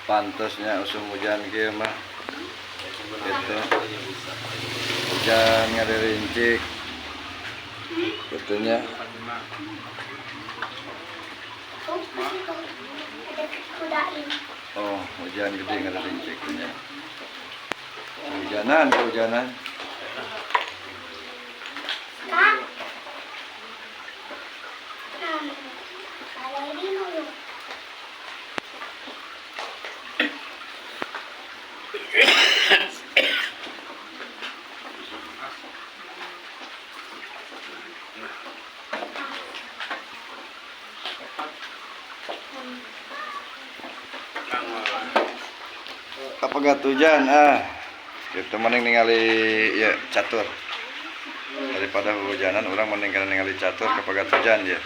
pantosnya usum hujan kieu mah gitu. Hujan ngaderincik betulnya. Oh, hujan gede ngaderincik punya. Kehujanan. Kapagat hujan kita mending ningali ya catur daripada hujanan, orang mending ningali catur kapagat hujan ya.